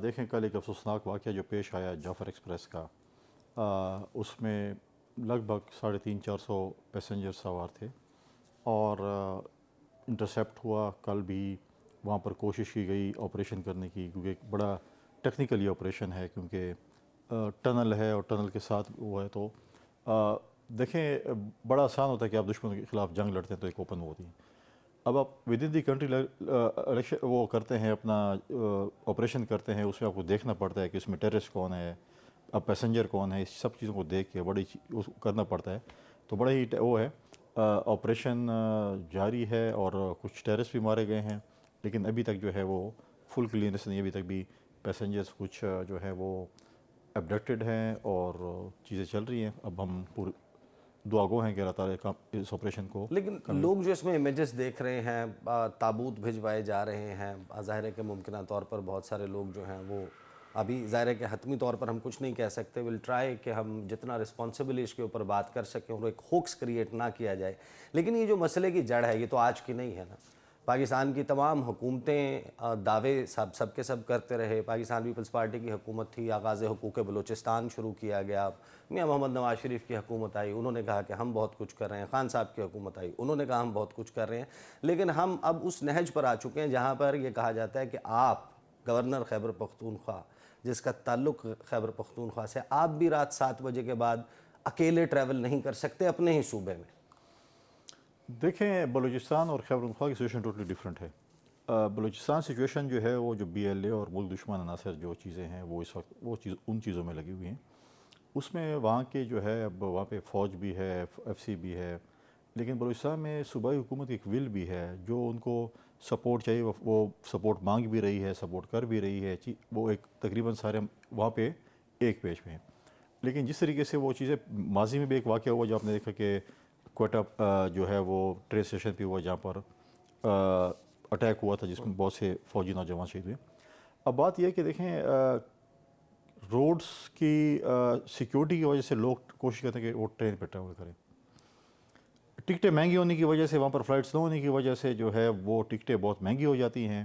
دیکھیں کل ایک افسوسناک واقعہ جو پیش آیا جعفر ایکسپریس کا، اس میں لگ بھگ 350-400 پیسنجر سوار تھے اور انٹرسیپٹ ہوا۔ کل بھی وہاں پر کوشش کی گئی آپریشن کرنے کی، کیونکہ ایک بڑا ٹیکنیکل یہ آپریشن ہے، کیونکہ ٹنل ہے اور ٹنل کے ساتھ وہ ہے۔ تو دیکھیں بڑا آسان ہوتا ہے کہ آپ دشمن کے خلاف جنگ لڑتے ہیں تو ایک اوپن ہوتی ہے۔ اب آپ ود ان دی کنٹری وہ کرتے ہیں، اپنا آپریشن کرتے ہیں، اس میں آپ کو دیکھنا پڑتا ہے کہ اس میں ٹیررسٹ کون ہے، اب پیسنجر کون ہے، اس سب چیزوں کو دیکھ کے بڑی کرنا پڑتا ہے۔ تو بڑا ہی وہ ہے، آپریشن جاری ہے اور کچھ ٹیررسٹ بھی مارے گئے ہیں، لیکن ابھی تک جو ہے وہ فل کلیئرنس نہیں، ابھی تک بھی پیسنجرز کچھ جو ہے وہ ابڈکٹڈ ہیں اور چیزیں چل رہی ہیں۔ اب ہم پورے دعا گو ہیں کہ اللہ تعالیٰ اس آپریشن کو۔ لیکن لوگ جو اس میں امیجز دیکھ رہے ہیں، تابوت بھجوائے جا رہے ہیں، ظاہر ہے کہ ممکنہ طور پر بہت سارے لوگ جو ہیں وہ ابھی ظاہر ہے کہ حتمی طور پر ہم کچھ نہیں کہہ سکتے، ول ٹرائی کہ ہم جتنا رسپانسبلی اس کے اوپر بات کر سکیں اور ایک ہوکس کریٹ نہ کیا جائے۔ لیکن یہ جو مسئلے کی جڑ ہے یہ تو آج کی نہیں ہے نا۔ پاکستان کی تمام حکومتیں دعوے سب کے سب کرتے رہے۔ پاکستان پیپلز پارٹی کی حکومت تھی، آغاز حقوق بلوچستان شروع کیا گیا، میاں محمد نواز شریف کی حکومت آئی، انہوں نے کہا کہ ہم بہت کچھ کر رہے ہیں، خان صاحب کی حکومت آئی، انہوں نے کہا ہم بہت کچھ کر رہے ہیں، لیکن ہم اب اس نہج پر آ چکے ہیں جہاں پر یہ کہا جاتا ہے کہ آپ گورنر خیبر پختونخوا، جس کا تعلق خیبر پختونخوا سے، آپ بھی رات 7 بجے کے بعد اکیلے ٹریول نہیں کر سکتے اپنے ہی صوبے میں۔ دیکھیں بلوچستان اور خیبر پختونخوا کی سچویشن ٹوٹلی ڈیفرنٹ ہے۔ بلوچستان سچویشن جو ہے وہ جو BLA اور ملک دشمن عناصر جو چیزیں ہیں وہ اس وقت وہ ان چیزوں میں لگی ہوئی ہیں۔ اس میں وہاں کے جو ہے اب وہاں پہ فوج بھی ہے، FC بھی ہے، لیکن بلوچستان میں صوبائی حکومت کی ایک ول بھی ہے جو ان کو سپورٹ چاہیے، وہ سپورٹ مانگ بھی رہی ہے، سپورٹ کر بھی رہی ہے، وہ ایک تقریباً سارے وہاں پہ ایک پیج پہ ہیں۔ لیکن جس طریقے سے وہ چیزیں ماضی میں بھی ایک واقعہ ہوا جو آپ نے دیکھا کہ کوئٹہ جو ہے وہ ٹرین اسٹیشن پہ ہوا جہاں پر اٹیک ہوا تھا جس میں بہت سے فوجی نوجوان شہید ہوئے۔ اب بات یہ ہے کہ دیکھیں روڈز کی سیکیورٹی کی وجہ سے لوگ کوشش کرتے ہیں کہ وہ ٹرین پہ ٹریول کریں۔ ٹکٹیں مہنگی ہونے کی وجہ سے، وہاں پر فلائٹس نہ ہونے کی وجہ سے جو ہے وہ ٹکٹیں بہت مہنگی ہو جاتی ہیں۔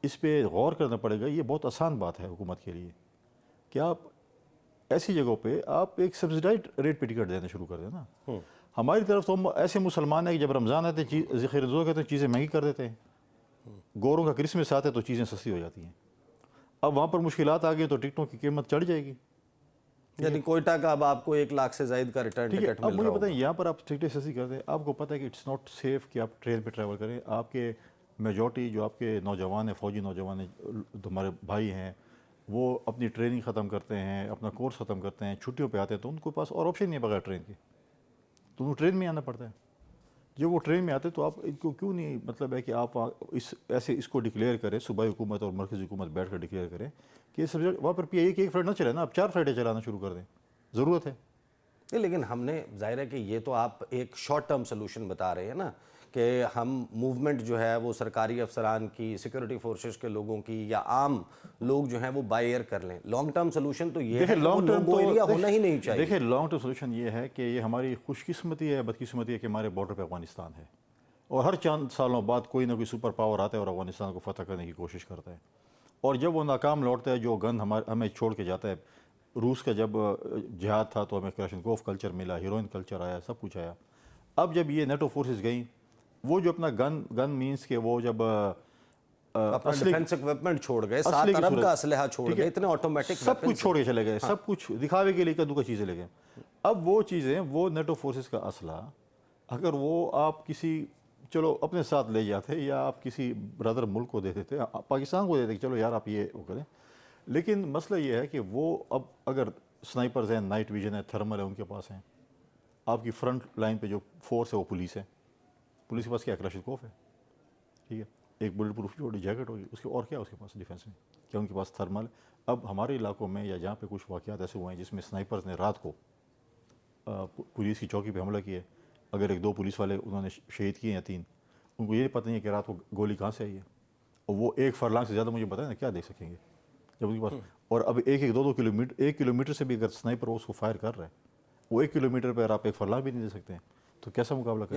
اس پہ غور کرنا پڑے گا۔ یہ بہت آسان بات ہے حکومت کے لیے کہ آپ ایسی جگہوں پہ آپ ایک سبسڈائزڈ ریٹ پہ ٹکٹ دینا شروع کر دیں نا۔ ہماری طرف تو ہم ایسے مسلمان ہیں کہ جب رمضان آتے ہیں ذخیرہ روزہ کرتے ہیں چیزیں مہنگی کر دیتے ہیں، گوروں کا کرسمس آتے تو چیزیں سستی ہو جاتی ہیں۔ اب وہاں پر مشکلات آ گئی تو ٹکٹوں کی قیمت چڑھ جائے گی۔ یعنی کوئٹہ کا اب آپ کو 1 لاکھ سے زائد کا ریٹرن ٹکٹ مل رہا اب مجھے ہوگا۔ بتائیں یہاں پر آپ ٹکٹیں سستی کرتے ہیں، آپ کو پتہ ہے کہ اٹس ناٹ سیف کہ آپ ٹرین پہ ٹریول کریں۔ آپ کے میجورٹی جو آپ کے نوجوان ہیں، فوجی نوجوان ہیں، ہمارے بھائی ہیں، وہ اپنی ٹریننگ ختم کرتے ہیں، اپنا کورس ختم کرتے ہیں، چھٹیوں پہ آتے ہیں تو ان کے پاس اور آپشن نہیں ہے بغیر ٹرین کے، تو انہیں ٹرین میں آنا پڑتا ہے۔ جب وہ ٹرین میں آتے تو آپ ان کو کیوں نہیں مطلب ہے کہ آپ اس کو ڈکلیئر کریں، صوبائی حکومت اور مرکزی حکومت بیٹھ کر ڈکلیئر کریں کہ وہاں پر ایک فلائٹ نہ چلے نا، آپ 4 فلائٹیں چلانا شروع کر دیں، ضرورت ہے۔ نہیں لیکن ہم نے ظاہر ہے کہ یہ تو آپ ایک شارٹ ٹرم سلوشن بتا رہے ہیں نا کہ ہم موومنٹ جو ہے وہ سرکاری افسران کی، سیکورٹی فورسز کے لوگوں کی یا عام لوگ جو ہیں وہ بائی ایئر کر لیں۔ لانگ ٹرم سلوشن تو یہ ہے کہ وہ نو گو ایریا ہونا ہی نہیں چاہیے۔ دیکھیں لانگ ٹرم سلوشن یہ ہے کہ یہ ہماری خوش قسمتی ہے، بدقسمتی ہے کہ ہمارے بارڈر پہ افغانستان ہے اور ہر چند سالوں بعد کوئی نہ کوئی سپر پاور آتا ہے اور افغانستان کو فتح کرنے کی کوشش کرتا ہے، اور جب وہ ناکام لوٹتا ہے جو گن ہمیں چھوڑ کے جاتا ہے۔ روس کا جب جہاد تھا تو ہمیں کلاشنکوف کلچر ملا، ہیروئن کلچر آیا، سب کچھ آیا۔ اب جب یہ نیٹو فورسز گئیں، وہ جو اپنا گن مینس کہ وہ جب اپنا ڈیفنس اکوپمنٹ چھوڑ گئے، 7 ارب کا اسلحہ چھوڑ گئے، اتنے آٹومیٹک سب کچھ چھوڑ کے چلے گئے، سب کچھ دکھاوے کے لیے کدو کا چیزیں لے گئے۔ اب وہ چیزیں، وہ نیٹو فورسز کا اسلحہ اگر وہ آپ کسی چلو اپنے ساتھ لے جاتے یا آپ کسی برادر ملک کو دے دیتے، پاکستان کو دے دیتے کہ چلو یار آپ یہ وہ کریں، لیکن مسئلہ یہ ہے کہ وہ اب اگر سنائپرز ہیں، نائٹ ویژن ہے، تھرمل ہے ان کے پاس ہیں، آپ کی فرنٹ لائن پہ جو فورس ہے وہ پولیس ہے، پولیس کے پاس کیا کلاشنکوف ہے، ٹھیک ہے، ایک بلٹ پروف جو جیکٹ ہوگی اس کے، اور کیا اس کے پاس ڈیفینس میں، کیا ان کے پاس تھرمل۔ اب ہمارے علاقوں میں یا جہاں پہ کچھ واقعات ایسے ہوئے ہیں جس میں سنائپرز نے رات کو پولیس کی چوکی پہ حملہ کیا ہے، اگر 1-2 پولیس والے انہوں نے شہید کیے یا 3، ان کو یہ پتہ نہیں ہے کہ رات کو گولی کہاں سے آئی ہے، اور وہ 1 فرلانگ سے زیادہ مجھے بتائیں نا کیا دیکھ سکیں گے جب ان کے پاس، اور اب 1-2 کلومیٹر، 1 کلومیٹر سے بھی اگر سنائپر اس کو فائر کر رہا ہے، وہ 1 کلومیٹر پہ اگر آپ 1 فرلانگ بھی نہیں دے سکتے ہیں تو کیسا مقابلہ کریں؟